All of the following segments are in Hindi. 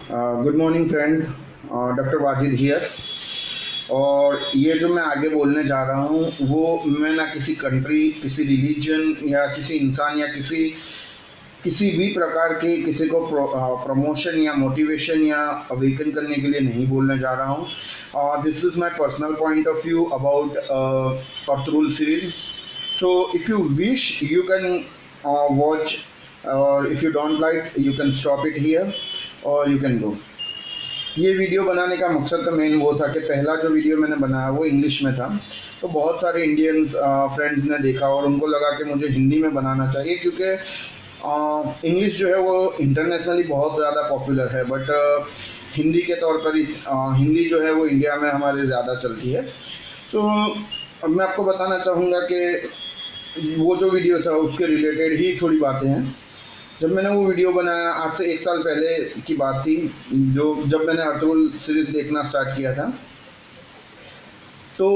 Good morning friends, doctor Wajid here. और ये जो मैं आगे बोलने जा रहा हूँ वो मैं ना किसी कंट्री, किसी रिलीजन या किसी इंसान या किसी किसी भी प्रकार के किसी को प्रमोशन या मोटिवेशन या अवेकन करने के लिए नहीं बोलने जा रहा हूँ। This is my personal point of view about earth rule series. So if you wish you can watch, और if you don't like you can stop it here और यू कैन गो। ये वीडियो बनाने का मकसद तो मेन वो था कि पहला जो वीडियो मैंने बनाया वो इंग्लिश में था, तो बहुत सारे इंडियंस फ्रेंड्स ने देखा और उनको लगा कि मुझे हिंदी में बनाना चाहिए, क्योंकि इंग्लिश जो है वो इंटरनेशनली बहुत ज़्यादा पॉपुलर है, बट हिंदी के तौर पर हिंदी जो है वो इंडिया में हमारे ज़्यादा चलती है। सो अब मैं आपको बताना चाहूँगा कि वो जो वीडियो था उसके रिलेटेड ही थोड़ी बातें हैं। जब मैंने वो वीडियो बनाया आज से 1 साल पहले की बात थी, जब मैंने अर्थ रूल सीरीज़ देखना स्टार्ट किया था। तो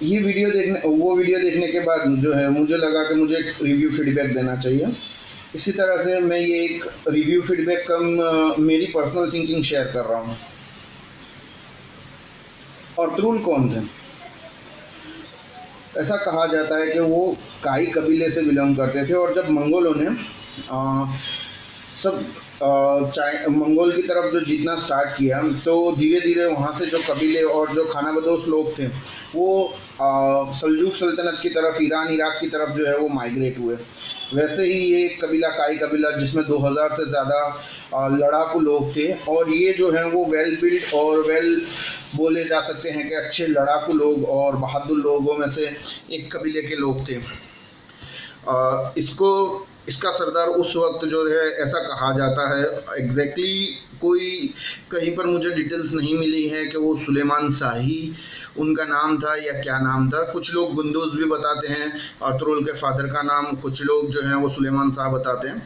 वो वीडियो देखने के बाद जो है मुझे लगा कि मुझे एक रिव्यू फीडबैक देना चाहिए। इसी तरह से मैं ये एक रिव्यू फीडबैक कम मेरी पर्सनल थिंकिंग शेयर कर रहा हूँ। अर्थ रूल कौन थे? ऐसा कहा जाता है कि वो काई कबीले से बिलोंग करते थे, और जब मंगोलों ने सब मंगोल की तरफ जो जीतना स्टार्ट किया, तो धीरे धीरे वहाँ से जो कबीले और जो खानाबदोश लोग थे वो सल्जूक सल्तनत की तरफ, ईरान इराक की तरफ जो है वो माइग्रेट हुए। वैसे ही ये कबीला काई कबीला, जिसमें 2000 से ज़्यादा लड़ाकू लोग थे, और ये जो है वो वेल बिल्ड और वेल बोले जा सकते हैं कि अच्छे लड़ाकू लोग और बहादुर लोगों में से एक कबीले के लोग थे। इसका सरदार उस वक्त जो है ऐसा कहा जाता है, एग्जैक्टली कोई कहीं पर मुझे डिटेल्स नहीं मिली है कि वो सुलेमान शाही उनका नाम था या क्या नाम था। कुछ लोग गुंदोज भी बताते हैं अर्थ रूल के फादर का नाम, कुछ लोग जो हैं वो सुलेमान शाह बताते हैं,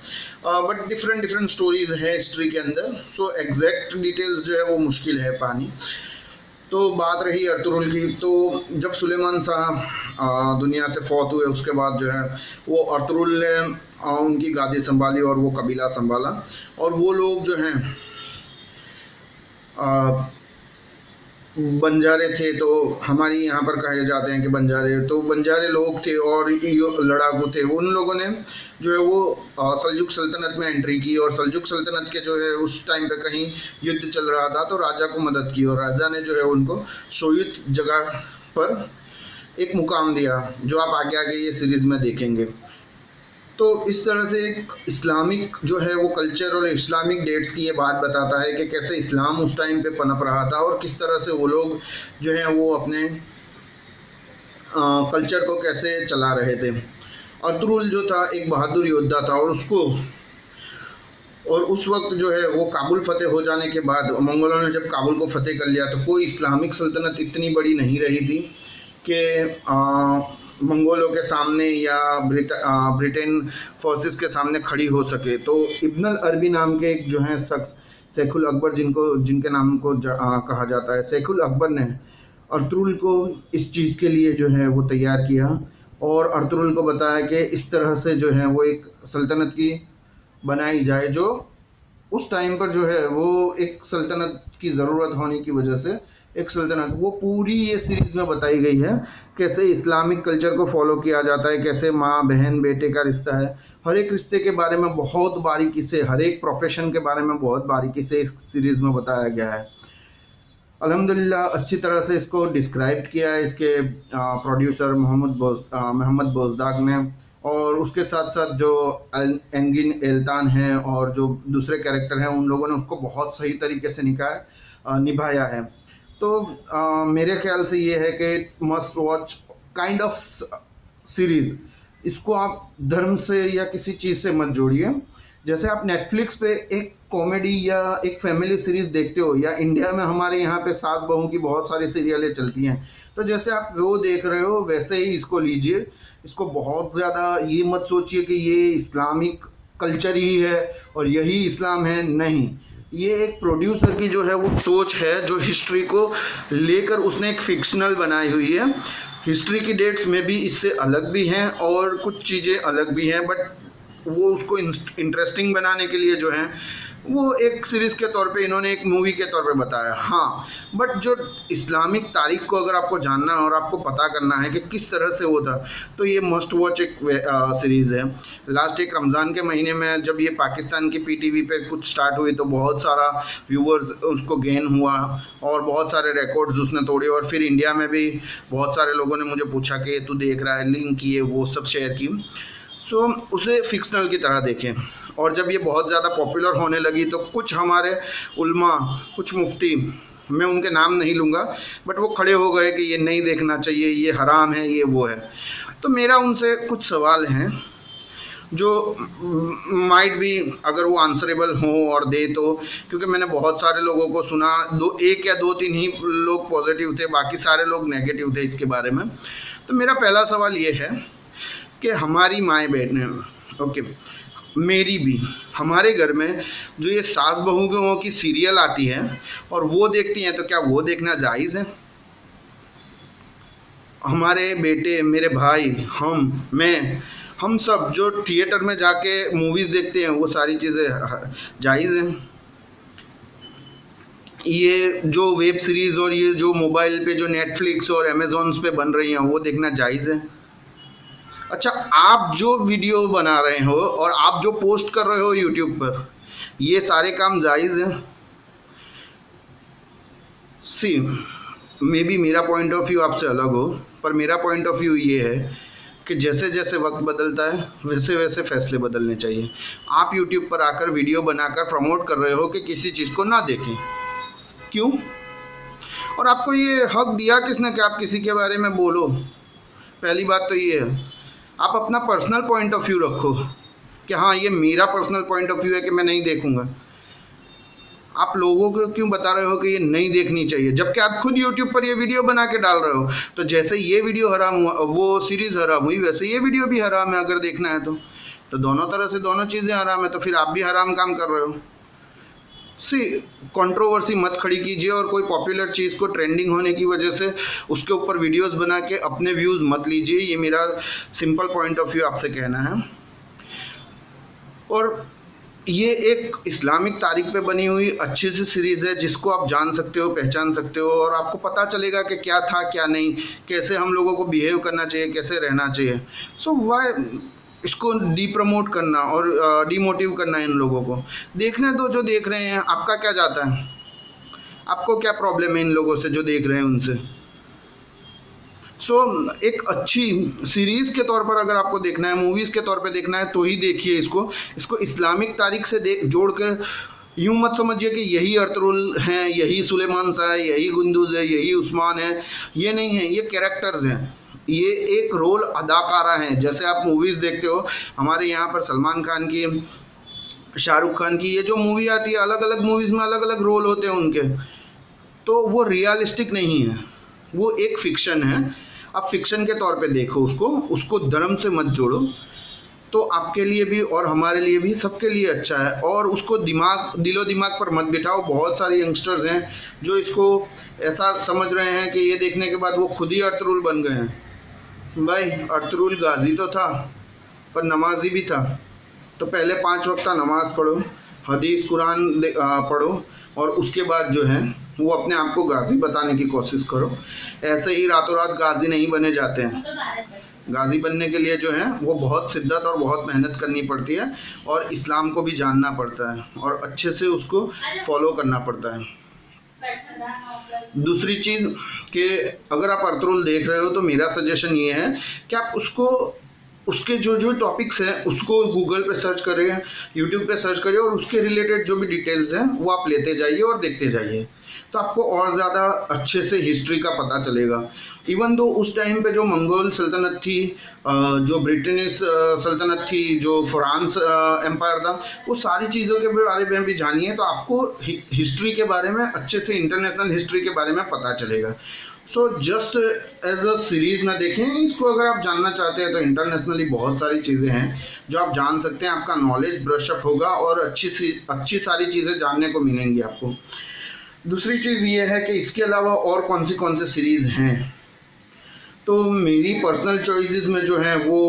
बट डिफरेंट डिफरेंट स्टोरीज है हिस्ट्री के अंदर। सो एग्जैक्ट डिटेल्स जो है वो मुश्किल है पानी। तो बात रही अर्थ रूल की, तो जब सुलेमान शाह दुनिया से फौत हुए उसके बाद जो है वो अर्थ रूल ने उनकी गादी संभाली और वो कबीला संभाला। और वो लोग जो हैं बंजारे थे, तो हमारी यहाँ पर कहे जाते हैं कि बंजारे, तो बंजारे लोग थे और लड़ाकू थे। उन लोगों ने जो है वो सल्जुक सल्तनत में एंट्री की, और सल्जुक सल्तनत के जो है उस टाइम पे कहीं युद्ध चल रहा था, तो राजा को मदद की, और राजा ने जो है उनको सोयुत जगह पर एक मुकाम दिया, जो आप आगे आगे ये सीरीज़ में देखेंगे। तो इस तरह से एक इस्लामिक जो है वो कल्चर और इस्लामिक डेट्स की ये बात बताता है कि कैसे इस्लाम उस टाइम पे पनप रहा था, और किस तरह से वो लोग जो हैं वो अपने कल्चर को कैसे चला रहे थे। अर्थ रूल जो था एक बहादुर योद्धा था, और उस वक्त जो है वो काबुल फतेह हो जाने के बाद, मंगोलों ने जब काबुल को फतेह कर लिया, तो कोई इस्लामिक सल्तनत इतनी बड़ी नहीं रही थी कि मंगोलों के सामने या ब्रिटेन फोर्सेस के सामने खड़ी हो सके। तो इब्न अल अरबी नाम के एक जो हैं शख्स, शेखुल अकबर जिनके नाम को कहा जाता है, शेखुल अकबर ने अर्थ रूल को इस चीज़ के लिए जो है वो तैयार किया, और अर्थ रूल को बताया कि इस तरह से जो है वो एक सल्तनत की बनाई जाए, जो उस टाइम पर जो है वो एक सल्तनत की ज़रूरत होने की वजह से एक सल्तनत, वो पूरी ये सीरीज़ में बताई गई है कैसे इस्लामिक कल्चर को फॉलो किया जाता है, कैसे माँ बहन बेटे का रिश्ता है, हर एक रिश्ते के बारे में बहुत बारीकी से, हर एक प्रोफेशन के बारे में बहुत बारीकी से इस सीरीज़ में बताया गया है। अल्हम्दुलिल्लाह अच्छी तरह से इसको डिस्क्राइब किया है इसके प्रोड्यूसर मोहम्मद बोजदाग ने, और उसके साथ साथ जो एंगिन एल्तान हैं और जो दूसरे कैरेक्टर हैं, उन लोगों ने उसको बहुत सही तरीके से निभाया है। तो मेरे ख्याल से ये है कि it's must watch kind of series. इसको आप धर्म से या किसी चीज़ से मत जोड़िए। जैसे आप नेटफ्लिक्स पे एक कॉमेडी या एक फैमिली सीरीज़ देखते हो, या इंडिया में हमारे यहाँ पे सास बहू की बहुत सारी सीरियलें चलती हैं, तो जैसे आप वो देख रहे हो वैसे ही इसको लीजिए। इसको बहुत ज़्यादा ये मत सोचिए कि ये इस्लामिक कल्चर ही है और यही इस्लाम है, नहीं। ये एक प्रोड्यूसर की जो है वो सोच है, जो हिस्ट्री को लेकर उसने एक फिक्शनल बनाई हुई है। हिस्ट्री की डेट्स में भी इससे अलग भी हैं और कुछ चीज़ें अलग भी हैं, बट वो उसको इंटरेस्टिंग बनाने के लिए जो है वो एक सीरीज़ के तौर पे इन्होंने एक मूवी के तौर पे बताया। हाँ, बट जो इस्लामिक तारीख को अगर आपको जानना है और आपको पता करना है कि किस तरह से वो था, तो ये मस्ट वॉच एक सीरीज़ है। लास्ट एक रमज़ान के महीने में जब ये पाकिस्तान की पीटीवी पे कुछ स्टार्ट हुई तो बहुत सारा व्यूवर्स उसको गेन हुआ और बहुत सारे रिकॉर्ड्स उसने तोड़े, और फिर इंडिया में भी बहुत सारे लोगों ने मुझे पूछा कि तू देख रहा है, लिंक किए, वो सब शेयर की। सो उसे फिक्शनल की तरह देखें। और जब ये बहुत ज़्यादा पॉपुलर होने लगी तो कुछ हमारे उल्मा, कुछ मुफ्ती, मैं उनके नाम नहीं लूँगा, बट वो खड़े हो गए कि ये नहीं देखना चाहिए, ये हराम है, ये वो है। तो मेरा उनसे कुछ सवाल हैं जो माइट भी अगर वो आंसरेबल हो और दे तो, क्योंकि मैंने बहुत सारे लोगों को सुना, एक या दो तीन ही लोग पॉजिटिव थे, बाकी सारे लोग नेगेटिव थे इसके बारे में। तो मेरा पहला सवाल ये है कि हमारी माएँ बहनें, ओके, मेरी भी, हमारे घर में जो ये सास बहुओं की सीरियल आती है और वो देखती हैं, तो क्या वो देखना जायज़ है? हमारे बेटे, मेरे भाई, हम सब जो थिएटर में जाके मूवीज़ देखते हैं, वो सारी चीज़ें जायज़ हैं? ये जो वेब सीरीज़ और ये जो मोबाइल पे जो नेटफ्लिक्स और अमेज़ॉन्स पे बन रही हैं, वो देखना जायज़ है? अच्छा, आप जो वीडियो बना रहे हो और आप जो पोस्ट कर रहे हो यूट्यूब पर, ये सारे काम जायज़ हैं? सी, मे बी मेरा पॉइंट ऑफ व्यू आपसे अलग हो, पर मेरा पॉइंट ऑफ व्यू ये है कि जैसे जैसे वक्त बदलता है वैसे वैसे फ़ैसले बदलने चाहिए। आप यूट्यूब पर आकर वीडियो बनाकर प्रमोट कर रहे हो कि किसी चीज़ को ना देखें, क्यों? और आपको ये हक दिया किसने कि आप किसी के बारे में बोलो? पहली बात तो ये है, आप अपना पर्सनल पॉइंट ऑफ व्यू रखो कि हाँ, ये मेरा पर्सनल पॉइंट ऑफ व्यू है कि मैं नहीं देखूँगा। आप लोगों को क्यों बता रहे हो कि ये नहीं देखनी चाहिए, जबकि आप खुद यूट्यूब पर ये वीडियो बना के डाल रहे हो? तो जैसे ये वीडियो हराम हुआ, वो सीरीज़ हराम हुई, वैसे ये वीडियो भी हराम है अगर देखना है तो दोनों तरह से दोनों चीज़ें हराम है, तो फिर आप भी हराम काम कर रहे हो। सी, कंट्रोवर्सी मत खड़ी कीजिए और कोई पॉपुलर चीज़ को ट्रेंडिंग होने की वजह से उसके ऊपर वीडियोस बना के अपने व्यूज़ मत लीजिए। ये मेरा सिंपल पॉइंट ऑफ व्यू आपसे कहना है। और ये एक इस्लामिक तारीख पे बनी हुई अच्छी सी सीरीज़ है जिसको आप जान सकते हो, पहचान सकते हो, और आपको पता चलेगा कि क्या था क्या नहीं, कैसे हम लोगों को बिहेव करना चाहिए, कैसे रहना चाहिए। सो वाई इसको डी-प्रमोट करना और डीमोटिव करना इन लोगों को? देखने दो जो देख रहे हैं, आपका क्या जाता है? आपको क्या प्रॉब्लम है इन लोगों से जो देख रहे हैं उनसे? सो एक अच्छी सीरीज़ के तौर पर अगर आपको देखना है, मूवीज़ के तौर पे देखना है, तो ही देखिए इसको इस्लामिक तारीख से जोड़ कर यूँ मत समझिए कि यही अर्तुगरुल हैं, यही सुलेमान शाह है, यही गुंदुज़ है, यही उस्मान है। ये नहीं है, ये कैरेक्टर्स हैं, ये एक रोल अदाकारा हैं। जैसे आप मूवीज़ देखते हो, हमारे यहाँ पर सलमान खान की, शाहरुख खान की, ये जो मूवी आती है, अलग अलग मूवीज़ में अलग अलग रोल होते हैं उनके, तो वो रियलिस्टिक नहीं है, वो एक फ़िक्शन है। आप फिक्शन के तौर पे देखो उसको धर्म से मत जोड़ो, तो आपके लिए भी और हमारे लिए भी, सबके लिए अच्छा है। और उसको दिलो दिमाग पर मत बिठाओ। बहुत सारे यंगस्टर्स हैं जो इसको ऐसा समझ रहे हैं कि ये देखने के बाद वो खुद ही अर्तुगरुल बन गए हैं। भाई, अर्तुगरुल गाजी तो था पर नमाजी भी था। तो पहले 5 वक्त नमाज़ पढ़ो, हदीस कुरान पढ़ो, और उसके बाद जो है वो अपने आप को गाजी बताने की कोशिश करो। ऐसे ही रातों रात गाजी नहीं बने जाते हैं। गाजी बनने के लिए जो है वो बहुत शिद्दत और बहुत मेहनत करनी पड़ती है, और इस्लाम को भी जानना पड़ता है और अच्छे से उसको फॉलो करना पड़ता है। दूसरी चीज़ कि अगर आप अर्तुगरुल देख रहे हो तो मेरा सजेशन ये है कि आप उसके जो टॉपिक्स हैं उसको गूगल पे सर्च करिए, यूट्यूब पे सर्च करिए, और उसके रिलेटेड जो भी डिटेल्स हैं वो आप लेते जाइए और देखते जाइए, तो आपको और ज़्यादा अच्छे से हिस्ट्री का पता चलेगा। इवन दो उस टाइम पे जो मंगोल सल्तनत थी, जो ब्रिटेनिश सल्तनत थी, जो फ्रांस एम्पायर था, वो सारी चीज़ों के बारे में भी जानिए, तो आपको हिस्ट्री के बारे में अच्छे से, इंटरनेशनल हिस्ट्री के बारे में पता चलेगा। So just as a series ना देखें इसको। अगर आप जानना चाहते हैं तो इंटरनेशनली बहुत सारी चीज़ें हैं जो आप जान सकते हैं, आपका नॉलेज ब्रशअप होगा और अच्छी सारी चीज़ें जानने को मिलेंगी आपको। दूसरी चीज़ ये है कि इसके अलावा और कौन सी सीरीज़ हैं, तो मेरी पर्सनल चॉइसेस में जो है वो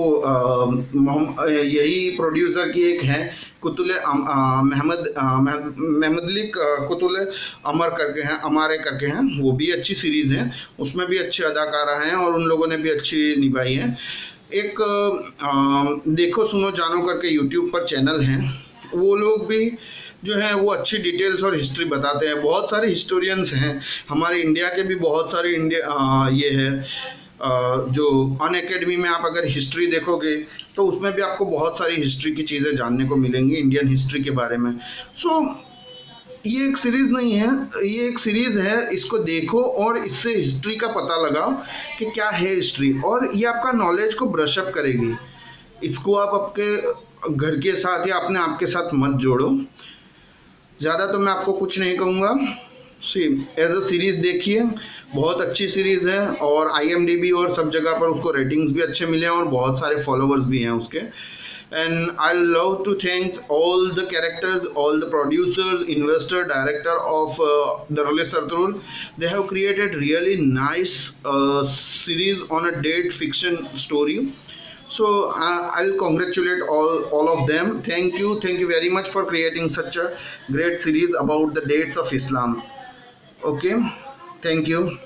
यही प्रोड्यूसर की एक है, कुतुल महमदलिक कुतुल अमर करके हैं, अमारे करके हैं, वो भी अच्छी सीरीज़ है, उसमें भी अच्छे अदाकारा हैं और उन लोगों ने भी अच्छी निभाई है। एक देखो सुनो जानो करके यूट्यूब पर चैनल हैं, वो लोग भी जो है वो अच्छी डिटेल्स और हिस्ट्री बताते हैं। बहुत सारे हिस्टोरियंस हैं हमारे इंडिया के भी, बहुत सारे ये है जो अनअकैडमी में आप अगर हिस्ट्री देखोगे तो उसमें भी आपको बहुत सारी हिस्ट्री की चीज़ें जानने को मिलेंगी इंडियन हिस्ट्री के बारे में। सो ये एक सीरीज़ नहीं है, ये एक सीरीज़ है, इसको देखो और इससे हिस्ट्री का पता लगाओ कि क्या है हिस्ट्री, और ये आपका नॉलेज को ब्रशअप करेगी। इसको आप आपके घर के साथ या अपने आप के साथ मत जोड़ो। ज़्यादा तो मैं आपको कुछ नहीं कहूँगा। सी एज अ सीरीज़ देखिए, बहुत अच्छी सीरीज़ है और IMDb और सब जगह पर उसको रेटिंग्स भी अच्छे मिले हैं और बहुत सारे फॉलोअर्स भी हैं उसके। And I love to thank all the characters, all the producers, investor, director of The Role Sartrul. They have created really nice series on a date fiction story. So I'll congratulate all of them. Thank you very much for creating such a great series about the dates of Islam. Okay, thank you.